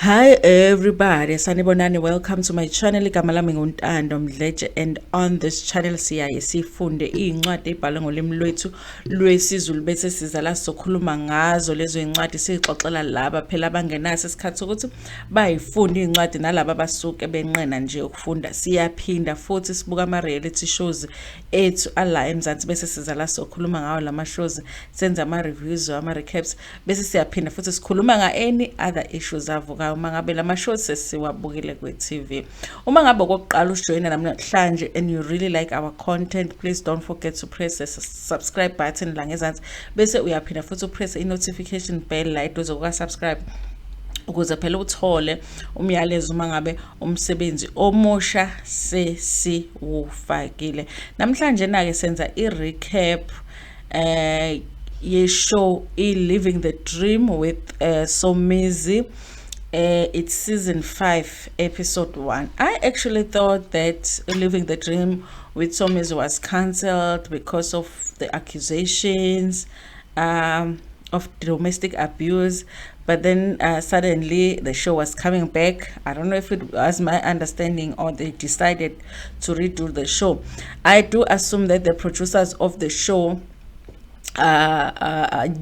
Hi everybody, sanibonani, welcome to my channel. Igama lami nguNtando Mdletshe, and on this channel siyaye sifunde incwadi ebhalwe ngolimi lwethu lwesiZulu bese siza la sokhuluma ngazo lezo incwadi sixoxela laba phela abangenaso isikhathi ukuthi bayifunda incwadi nalabo abasuke benqena nje ukufunda. Siyaphinda futhi sibuka ama reality shows ethu ala eMzansi bese siza la sokhuluma ngawo lama shows, senza ama reviews, ama recaps, bese siyaphinda futhi sikhuluma nga any other issues avuka uma ngabe lama shows sesiwabukile kwe-TV. Uma ngabe kokuqala ujoyina namhlanje and you really like our content, please don't forget to press the subscribe button la ngezansi bese uyaphinda futhi upress i-notification bell la eduze kuka-subscribe ukuze phela uthole umyalezo uma ngabe umsebenzi omusha sesiwufakile. Namhlanje na-ke senza i-recap ye-show Living the Dream with Somizi. It's season 5 episode 1. I actually thought that Living the Dream with Somizi was cancelled because of the accusations of domestic abuse, but then suddenly the show was coming back. I don't know if it was my understanding or they decided to redo the show. I do assume that the producers of the show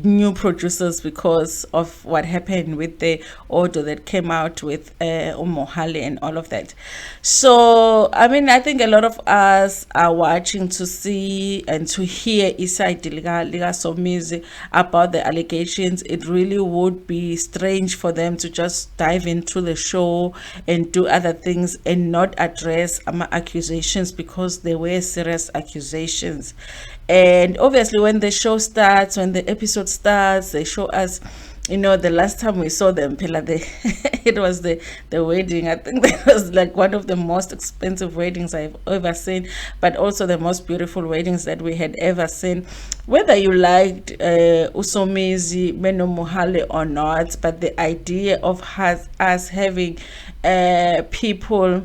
new producers because of what happened with the audio that came out with Mohale and all of that. So I mean, I think a lot of us are watching to see and to hear Isai Liga Somizi about the allegations. It really would be strange for them to just dive into the show and do other things and not address accusations, because they were serious accusations. And obviously when the show starts, when the episode starts, they show us, you know, the last time we saw them, it was the wedding. I think that was like one of the most expensive weddings I've ever seen, but also the most beautiful weddings that we had ever seen. Whether you liked Usomizi, Beno Mohale or not, but the idea of us having people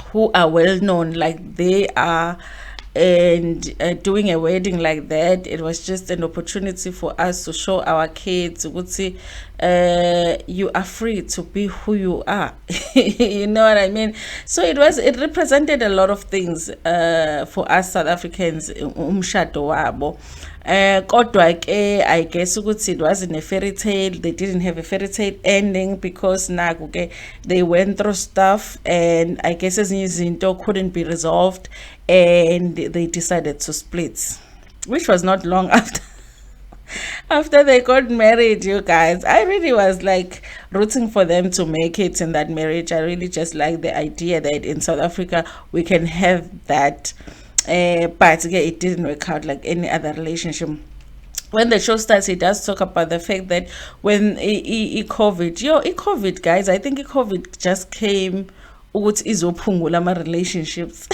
who are well known like they are, and doing a wedding like that, it was just an opportunity for us to show our kids, would say, you are free to be who you are. You know what I mean? So it represented a lot of things for us South Africans. Umshado wabo. Kodwa ke, I guess it wasn't a fairy tale. They didn't have a fairy tale ending because they went through stuff, and I guess ezinye izinto couldn't be resolved, and they decided to split, which was not long after they got married. You guys, I really was like rooting for them to make it in that marriage. I really just like the idea that in South Africa we can have that. But again, it didn't work out like any other relationship. When the show starts, it does talk about the fact that when COVID, guys, I think COVID just came ukuthi izophungula ama relationships.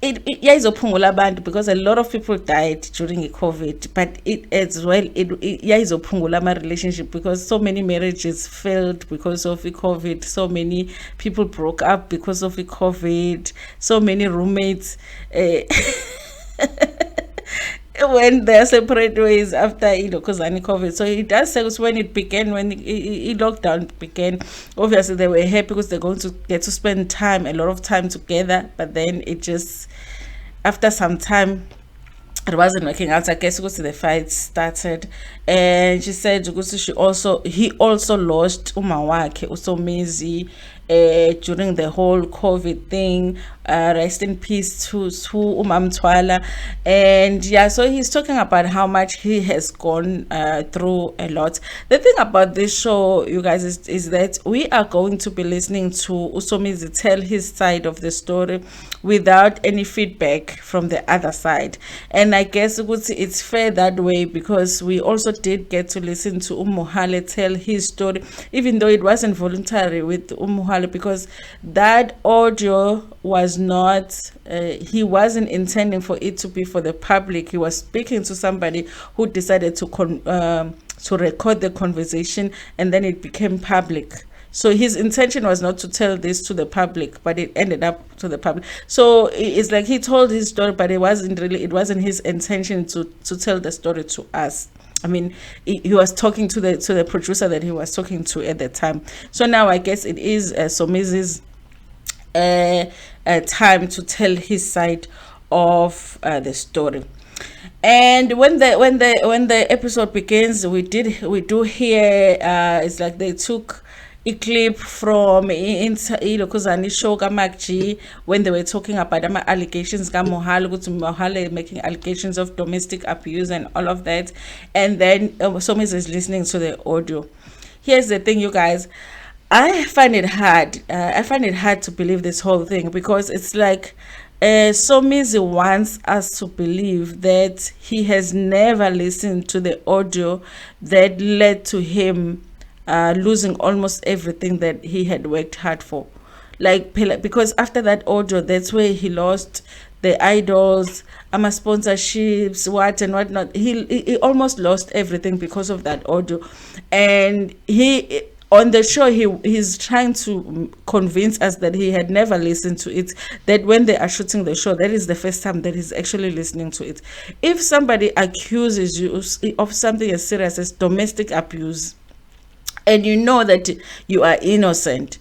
Izophungula abantu, because a lot of people died during COVID, but it as well izophungula ama relationship, because so many marriages failed because of COVID, so many people broke up because of COVID, so many roommates when they're separate ways after because of COVID. So it does say when it began, when lockdown began, obviously they were happy because they're going to get to spend a lot of time together, but then it just, after some time, it wasn't working out. I guess the fight started, and she said he also lost umawake Usomizi during the whole COVID thing. Rest in peace to Umamtwala. And yeah, so he's talking about how much he has gone through a lot. The thing about this show, you guys, is that we are going to be listening to Usomizi tell his side of the story without any feedback from the other side. And I guess it's fair that way, because we also did get to listen to Mohale tell his story, even though it wasn't voluntary with Mohale, because that audio was not, he wasn't intending for it to be for the public. He was speaking to somebody who decided to record the conversation, and then it became public. So his intention was not to tell this to the public, but it ended up to the public. So it's like he told his story, but it wasn't his intention to tell the story to us. I mean, he was talking to the producer that he was talking to at the time. So now I guess it is Somizi's time to tell his side of the story. And when the episode begins, we do hear it's like they took a clip from ilokuzani show kaMacG when they were talking about allegations kaMohale ukuthi Mohale making allegations of domestic abuse and all of that. And then Somizi is listening to the audio. Here's the thing, you guys. I find it hard. I find it hard to believe this whole thing, because it's like Somizi wants us to believe that he has never listened to the audio that led to him losing almost everything that he had worked hard for. Like, because after that audio, that's where he lost the idols, sponsorships, what and what not. He almost lost everything because of that audio. And he on the show, he's trying to convince us that he had never listened to it, that when they are shooting the show, that is the first time that he's actually listening to it. If somebody accuses you of something as serious as domestic abuse, and you know that you are innocent,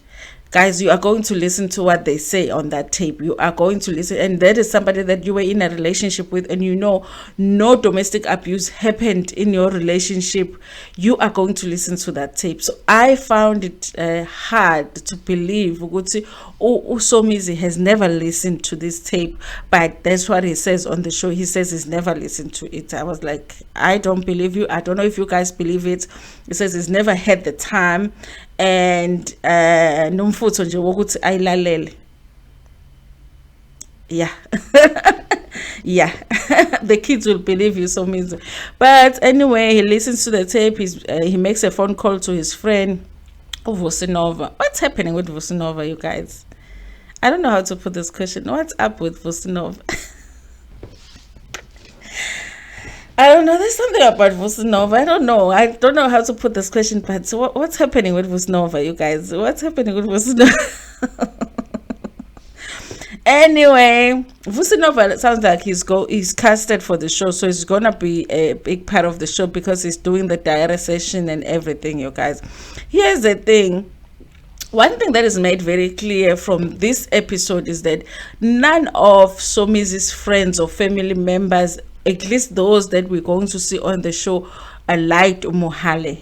guys, you are going to listen to what they say on that tape. You are going to listen, and that is somebody that you were in a relationship with, and you know no domestic abuse happened in your relationship. You are going to listen to that tape. So I found it hard to believe ukuthi Somizi has never listened to this tape, but that's what he says on the show. He says he's never listened to it. I was like, I don't believe you. I don't know if you guys believe it. He says he's never had the time, and nomfutho nje wokuthi ayilalele. Yeah. Yeah. The kids will believe you, Somizi. But anyway, he listens to the tape. He makes a phone call to his friend Vusinova. What's happening with Vusinova, you guys? I don't know how to put this question. What's up with Vusinova? I don't know. There's something about Vusinova. I don't know. I don't know how to put this question, but what's happening with Vusinova, you guys? What's happening with Vusinova? Anyway, Vusinova sounds like he's casted for the show, so he's gonna be a big part of the show because he's doing the diary session and everything, you guys. Here's the thing. One thing that is made very clear from this episode is that none of Somizi's friends or family members, at least those that we're going to see on the show, liked Mohale.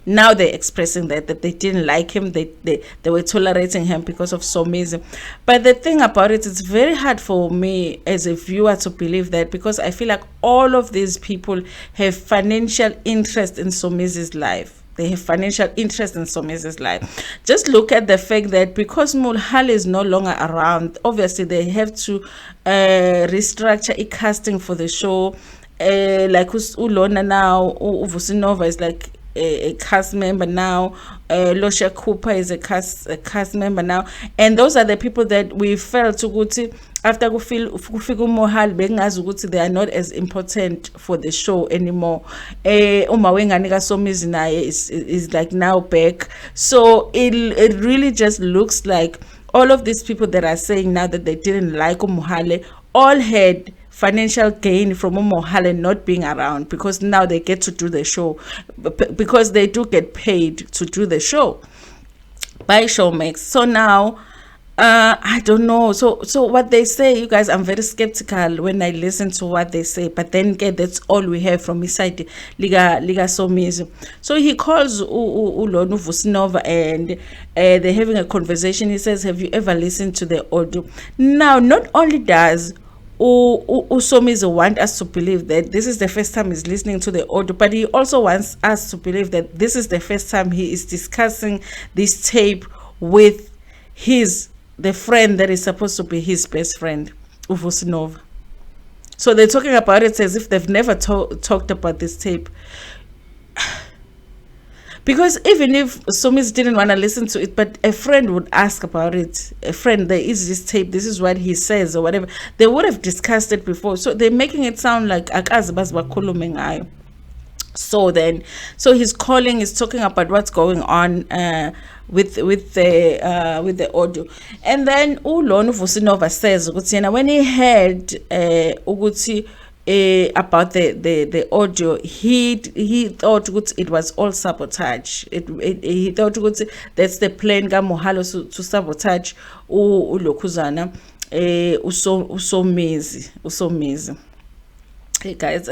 Now they're expressing that they didn't like him, they were tolerating him because of Somizi. But the thing about it, it's very hard for me as a viewer to believe that, because I feel like all of these people have financial interest in Somizi's life. They have financial interest in Somizi's life. Just look at the fact that because Mohale is no longer around, obviously they have to restructure a casting for the show. Like Ulona now, Vusinova is like a cast member now. Losha Cooper is a cast member now, and those are the people that we felt ukuthi after kufika uMohale bengazi ukuthi they are not as important for the show anymore. Uma wengane kaSomizi naye is like now back, so it really just looks like all of these people that are saying now that they didn't like uMohale all had financial gain from Mohale not being around, because now they get to do the show, because they do get paid to do the show by Showmax. So now I don't know. So what they say, you guys, I'm very skeptical when I listen to what they say, but then again, that's all we have from his side, Liga Somizi. So he calls Ulonu Vusinova, and they're having a conversation. He says, have you ever listened to the audio? Now, not only does Somizi want us to believe that this is the first time he's listening to the audio, but he also wants us to believe that this is the first time he is discussing this tape with the friend that is supposed to be his best friend, Vusinova. So they're talking about it as if they've never talked about this tape. Because even if Somizi didn't want to listen to it, but a friend would ask about it, a friend, there is this tape, this is what he says or whatever, they would have discussed it before. So they're making it sound like so he's calling, he's talking about what's going on with the audio. And then Ulonu Vusinova says when he heard ukuthi about the audio, he thought it was all sabotage. He thought that's the plan ka Mohale to sabotage ulokhuzana usomizi. Hey guys,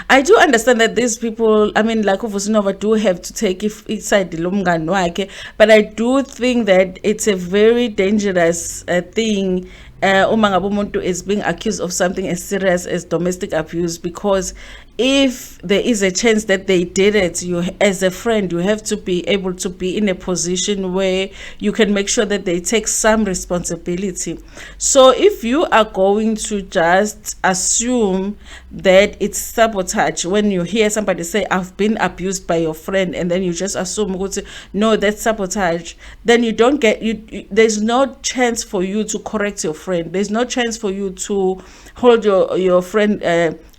I do understand that these people, I mean, like Uvusinova, do have to take each side, but I do think that it's a very dangerous thing. Umuntu is being accused of something as serious as domestic abuse, because if there is a chance that they did it, you as a friend, you have to be able to be in a position where you can make sure that they take some responsibility. So if you are going to just assume that it's sabotage, when you hear somebody say I've been abused by your friend, and then you just assume no, that's sabotage, then you don't get there's no chance for you to correct your friend. There's no chance for you to hold your friend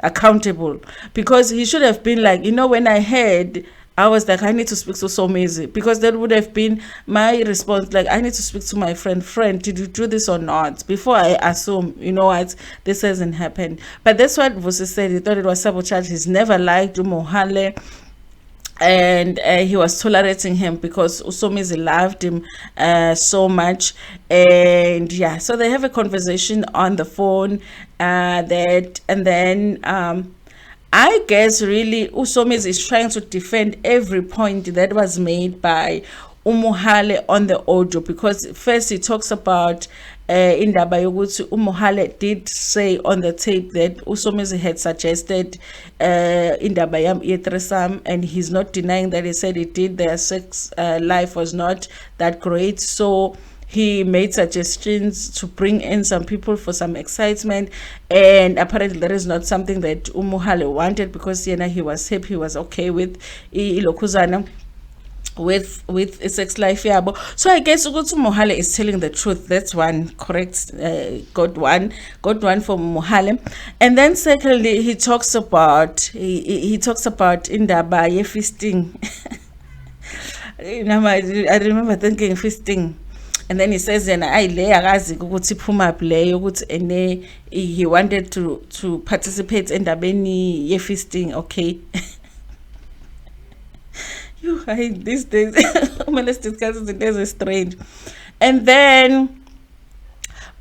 accountable, because he should have been like, when I heard, I was like, I need to speak to Somizi, because that would have been my response. Like, I need to speak to my friend, did you do this or not, before I assume, what, this hasn't happened. But that's what Vusi said. He thought it was sabotage. He's never liked Mohale, and he was tolerating him because Usomizi loved him so much. And yeah, so they have a conversation on the phone, and then I guess really Usomizi is trying to defend every point that was made by Umuhale on the audio, because first he talks about indaba yokuthi Umuhale did say on the tape that Usomizi had suggested indaba yethreesome, and he's not denying that. He said he did. Their sex life was not that great, so he made suggestions to bring in some people for some excitement, and apparently that is not something that Umuhale wanted, because he was happy, he was okay with ilokhuzana with a sex life. So I guess Mohale is telling the truth. That's one, correct. Got one for Mohale. And then secondly, he talks about indaba ye feasting. I remember thinking feasting. And then he says, he wanted to participate in dabeni ye feasting. Okay. You hide these days. Let's discuss it. It's strange. And then,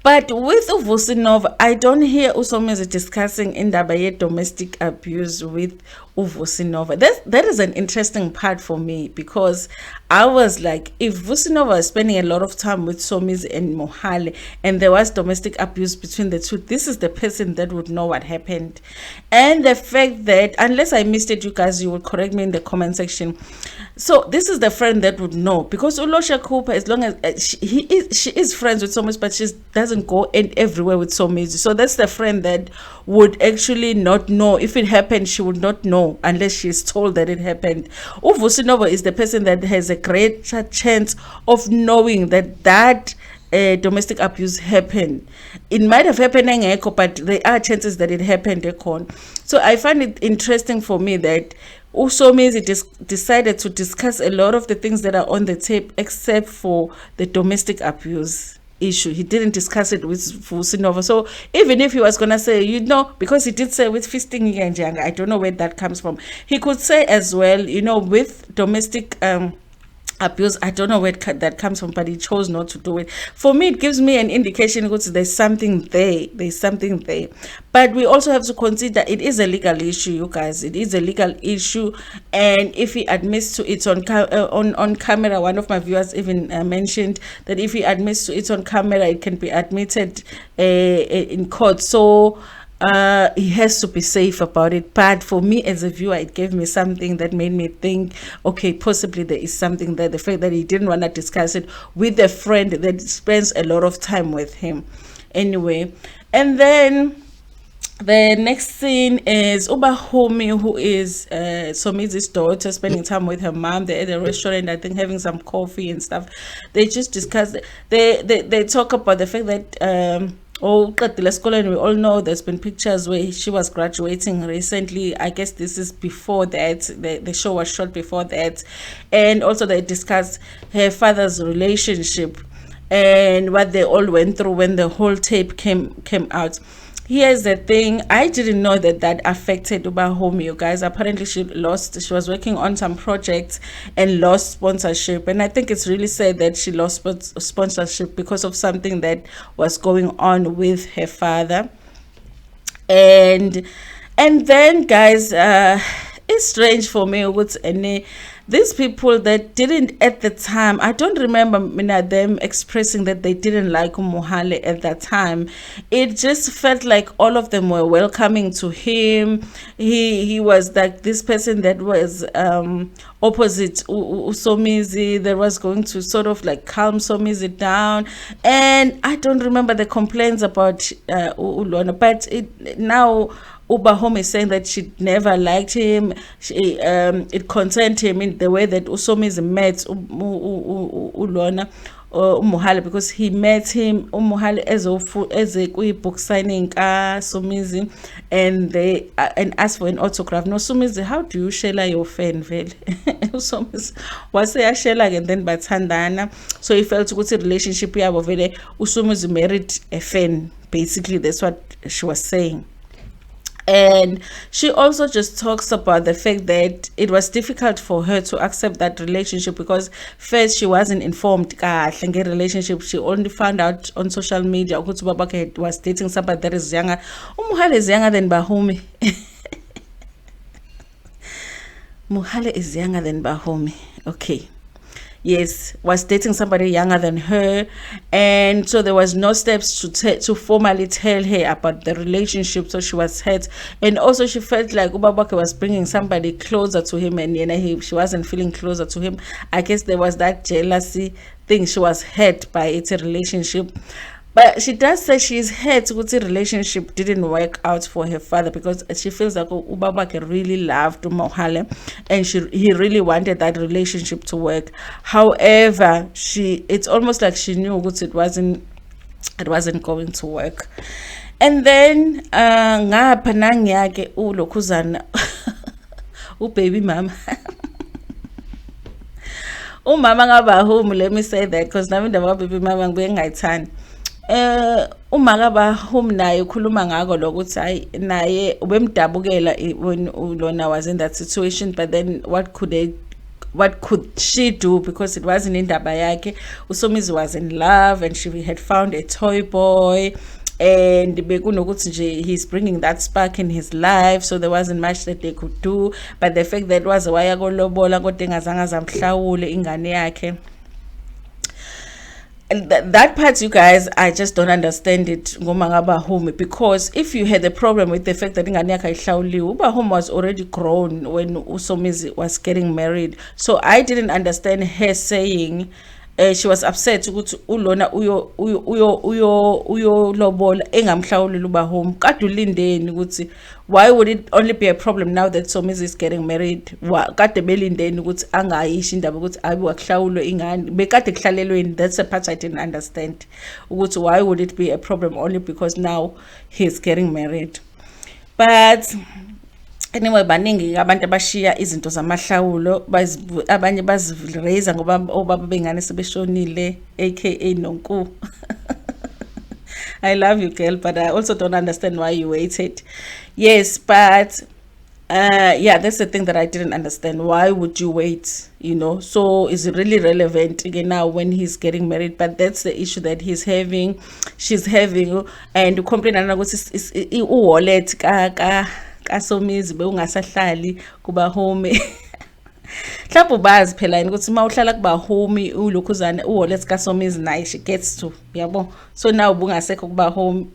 but with Uvusinova, I don't hear Usomizi discussing indaba domestic abuse with Uvusinova. That is an interesting part for me, because I was like, if Vusinova is spending a lot of time with Somizi and Mohale, and there was domestic abuse between the two, this is the person that would know what happened. And the fact that, unless I missed it, you guys, you will correct me in the comment section. So this is the friend that would know, because Ulosha Cooper, as long as she is friends with Somizi, but she doesn't go everywhere with Somizi. So that's the friend that would actually not know. If it happened, she would not know unless she's told that it happened. Uvusinova is the person that has a greater chance of knowing that domestic abuse happened. It might have happened, but there are chances that it happened. So I find it interesting for me that Usomizi decided to discuss a lot of the things that are on the tape, except for the domestic abuse issue. He didn't discuss it with Vusinova. So even if he was gonna say, because he did say with feasting, I don't know where that comes from. He could say as well, with domestic abuse, I don't know where that comes from, but he chose not to do it. For me, it gives me an indication that there's something there. But we also have to consider it is a legal issue, you guys. It is a legal issue, and if he admits to it on camera, one of my viewers even mentioned that if he admits to it on camera, it can be admitted in court. So he has to be safe about it. But for me as a viewer, it gave me something that made me think, okay, possibly there is something there. The fact that he didn't want to discuss it with a friend that spends a lot of time with him. Anyway, and then the next scene is Ubahumi, who is Somizi's daughter, spending time with her mom. They're at a restaurant, I think, having some coffee and stuff. They just discuss, they talk about the fact that and we all know there's been pictures where she was graduating recently. I guess this is before that. The show was shot before that. And also they discussed her father's relationship and what they all went through when the whole tape came out. here's the thing, I didn't know that that affected Ubahome, you guys. Apparently she was working on some projects and lost sponsorship, and I think it's really sad that she lost sponsorship because of something that was going on with her father. And then, guys, it's strange for me with any these people that didn't at the time. I don't remember them expressing that they didn't like Mohale at that time. It just felt like all of them were welcoming to him. He was like this person that was opposite Somizi, that was going to sort of like calm Somizi down. And I don't remember the complaints about Ulona, but now Ubahome is saying that she never liked him. It concerned him in the way that Somizi met Ulona Mohale, because he met him Mohale as a book signing Somizi, and they and asked for an autograph. No, Somizi, how do you share your fan? Vele Somizi was a share and then bathandana, so he felt good relationship. Yabo vele Somizi married a fan. Basically, that's what she was saying. And she also just talks about the fact that it was difficult for her to accept that relationship because first she wasn't informed kahle relationship. She only found out on social media ukuthi Babake was dating somebody that is younger. Muhale is younger than Bahome. Muhale is younger than Bahome. Okay. Yes, was dating somebody younger than her, and so there was no steps to formally tell her about the relationship. So she was hurt, and also she felt like Ubabake was bringing somebody closer to him, and she wasn't feeling closer to him. I guess there was that jealousy thing. She was hurt by its relationship. But she does say she's hurt with the relationship didn't work out for her father, because she feels like Ubabake really loved Mohale and he really wanted that relationship to work. However, it's almost like she knew it wasn't going to work. And then ngapha nangiyake ulokhuzana baby mama umama ngabahome, let me say that because nami ndaba baby mama ngibuye ngayithanda. Umaka Bahome naye ukhuluma ngako lokuthi hayi naye ubemdabukela when Ulona was in that situation, but then what could she do, because it wasn't indaba yakhe. Usomizi was in love and she had found a toy boy, and bekunokuthi nje he's bringing that spark in his life, so there wasn't much that they could do. But the fact that was waya kolobola kodwa engazange zamhlawule ingane yakhe, that part, you guys, I just don't understand it. Because if you had a problem with the fact that Ubahome was already grown when Somizi was getting married, so I didn't understand her saying she was upset ukuthi Ulona uyo lobola engamhlawuleli Ubahome. Kade ulindeni ukuthi why would it only be a problem now that Somizi is getting married? Kade belindeni ukuthi angayisho indaba ukuthi ayi wakuhlawulwe ingane, bekade kuhlalelweni. That's the part I didn't understand, ukuthi why would it be a problem only because now he's getting married. But anyway, baningi abantu abashiya izinto zamahlawulo, abanye baziraise ngoba obaba bengane sebeshonile, aka nonku. I love you, girl, but I also don't understand why you waited. Yes, but yeah, that's the thing that I didn't understand. Why would you wait? So is it really relevant again now when he's getting married? But that's the issue that she's having, and complain ukuthi wallet kaSomizi bewungasahlali kuBahome. Mhlawumbe bazi phela ukuthi mawuhlala kuBahome ulokhuzana uwallet kaSomizi naye she gets to, yabo. So now bungasekho kuBahome.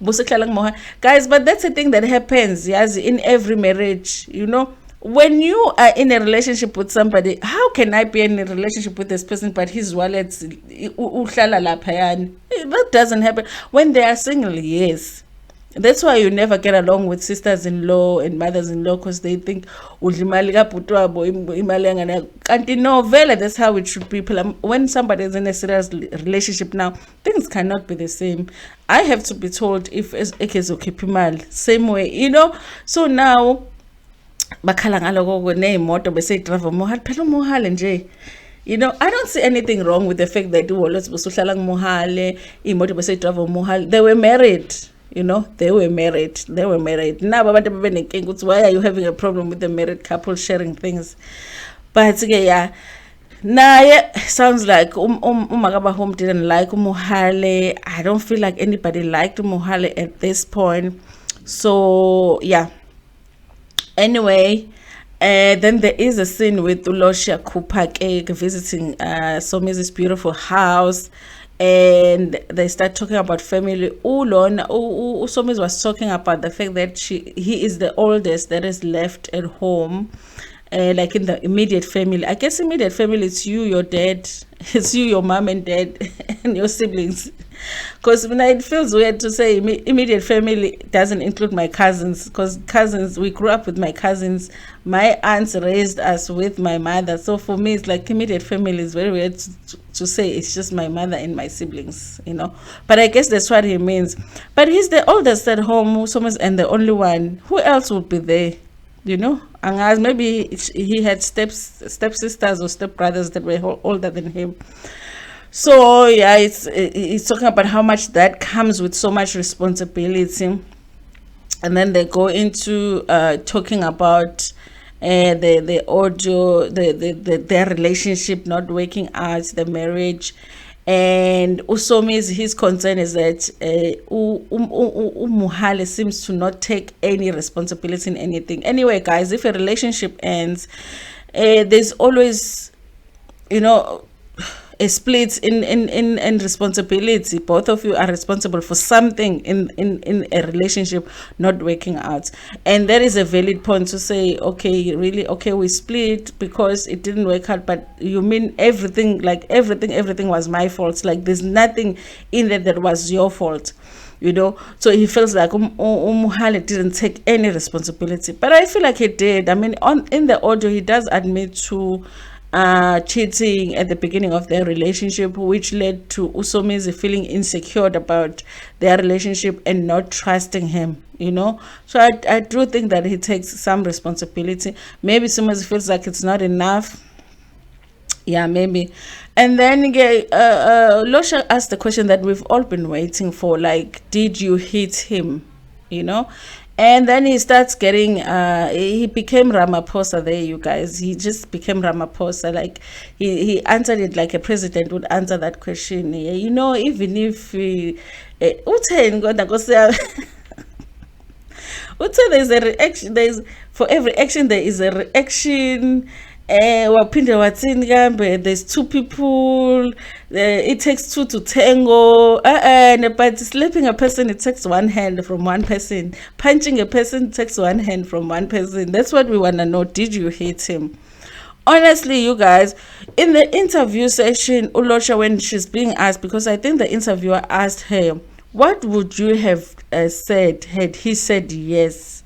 Busehlala kuMoha. Guys, but that's the thing that happens in every marriage, when you are in a relationship with somebody. How can I be in a relationship with this person but his wallet uhlala lapha? That doesn't happen. When they are single, yes. That's why you never get along with sisters-in-law and mothers-in-law, because they think imali kaputwabo imali yangana. Kanti no, vele that's how it should be. When somebody is in a serious relationship now, things cannot be the same. I have to be told if it is okay imali same way, So now bakhala ngaloko neimoto bese drive Mohale phela Mohale nje. I don't see anything wrong with the fact that uwallet busuhlala kuMohale, imoto bese drive Mohale. They were married. you know, they were married. Now, why are you having a problem with the married couple sharing things? But yeah, yeah, sounds like Umagaba Home didn't like Umuhale. I don't feel like anybody liked Umuhale at this point. So yeah. Anyway, then there is a scene with Ulosha Kupake visiting Somizi's beautiful house, and they start talking about family. Somizi was talking about the fact that he is the oldest that is left at home. Like in the immediate family. I guess immediate family, it's you, your dad, it's you, your mom and dad, and your siblings. Because it feels weird to say immediate family doesn't include my cousins, because cousins, we grew up with my cousins. My aunts raised us with my mother. So for me, it's like immediate family is very weird to say it's just my mother and my siblings, you know. But I guess that's what he means. But he's the oldest at home, and the only one. Who else would be there? You know, and as maybe he had stepsisters or stepbrothers that were older than him. So yeah, it's talking about how much that comes with so much responsibility, and then they go into talking about the audio, their relationship not working out, the marriage. And his concern is that Muhale seems to not take any responsibility in anything. Anyway, guys, if a relationship ends, there's always, you know, a split in responsibility. Both of you are responsible for something in a relationship not working out, and that is a valid point to say, okay, really, okay, we split because it didn't work out, but you mean everything, like everything was my fault? Like there's nothing in there that was your fault, you know? So he feels like Umuhale didn't take any responsibility, but I feel like he did. I mean, in the audio, he does admit to cheating at the beginning of their relationship, which led to Somizi feeling insecure about their relationship and not trusting him, you know. So I do think that he takes some responsibility. Maybe Somizi feels like it's not enough. Yeah, maybe. And then Losha asked the question that we've all been waiting for, like, did you hit him, you know? And then he starts getting he became Ramaphosa there, you guys. He just became Ramaphosa. Like he answered it like a president would answer that question. You know, even if there's a reaction, for every action there is a reaction. There's two people, it takes two to tango, but slapping a person, it takes one hand from one person. Punching a person takes one hand from one person. That's what we want to know. Did you hit him? Honestly, you guys, in the interview session, Ulosha, when she's being asked, because I think the interviewer asked her, what would you have said had he said yes?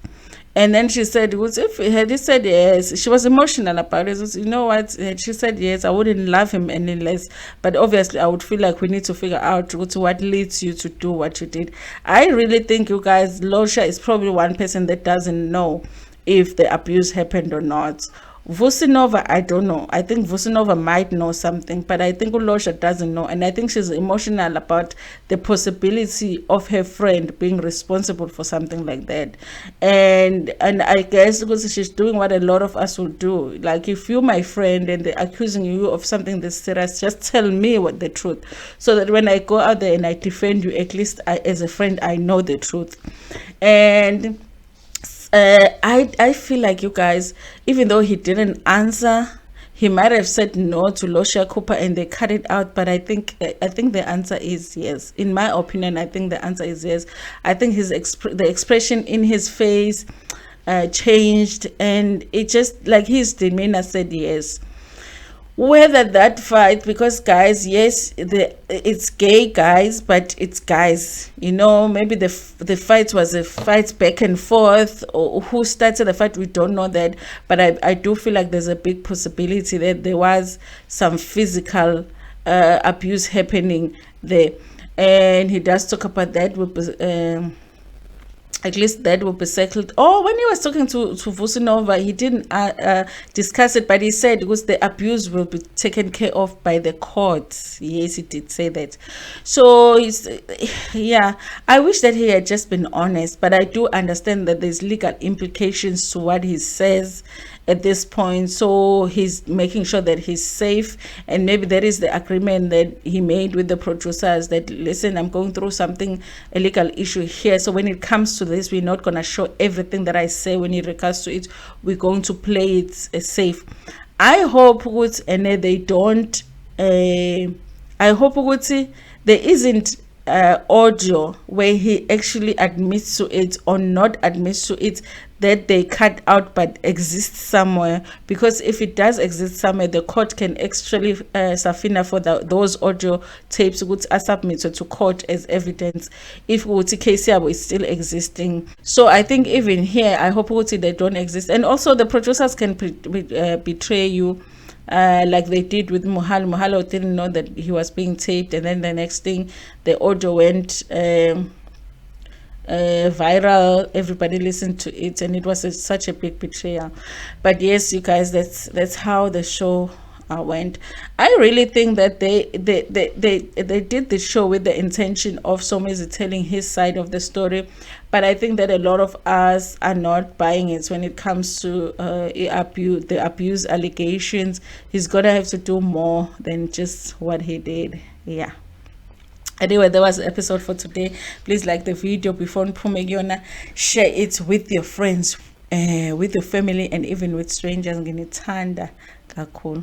And then she said, if he said yes, she was emotional about it. You know what? She said yes, I wouldn't love him any less. But obviously, I would feel like we need to figure out what leads you to do what you did. I really think, you guys, Losha is probably one person that doesn't know if the abuse happened or not. Vusinova, I don't know. I think Vusinova might know something, but I think Ulosha doesn't know. And I think she's emotional about the possibility of her friend being responsible for something like that. And I guess because she's doing what a lot of us will do. Like, if you're my friend and they're accusing you of something that's serious, just tell me what the truth. So that when I go out there and I defend you, at least as a friend, I know the truth. And I feel like, you guys, even though he didn't answer, he might have said no to Losha Cooper and they cut it out. But I think the answer is yes. In my opinion, I think the answer is yes. I think the expression in his face changed, and it just, like, his demeanor said yes. Whether that fight, because guys, yes, it's gay guys, but it's guys, you know. Maybe the fight was a fight back and forth, or who started the fight, we don't know that. But I do feel like there's a big possibility that there was some physical abuse happening there, and he does talk about that with at least that will be settled. Oh, when he was talking to Vusinova, he didn't discuss it, but he said because the abuse will be taken care of by the courts. Yes, he did say that. So he's, yeah, I wish that he had just been honest, but I do understand that there's legal implications to what he says at this point. So he's making sure that he's safe, and maybe there is the agreement that he made with the producers that, listen, I'm going through something, a legal issue here, so when it comes to this, we're not going to show everything that I say when it regards to it. We're going to play it safe. I hope and they don't I hope there isn't audio where he actually admits to it or not admits to it, that they cut out but exists somewhere, because if it does exist somewhere, the court can actually safina for those audio tapes which are submitted to court as evidence if case is still existing. So I think even here, I hope they don't exist. And also the producers can betray you, like they did with Mohalo. Mohalo didn't know that he was being taped, and then the next thing, the audio went viral. Everybody listened to it, and it was such a big betrayal. But yes, you guys, that's how the show went. I really think that they did the show with the intention of Somizi telling his side of the story, but I think that a lot of us are not buying it when it comes to the abuse allegations. He's gonna have to do more than just what he did. Yeah. Anyway, that was the episode for today. Please like the video before Pumegiona. Share it with your friends, with your family, and even with strangers. Nginithanda kakhulu.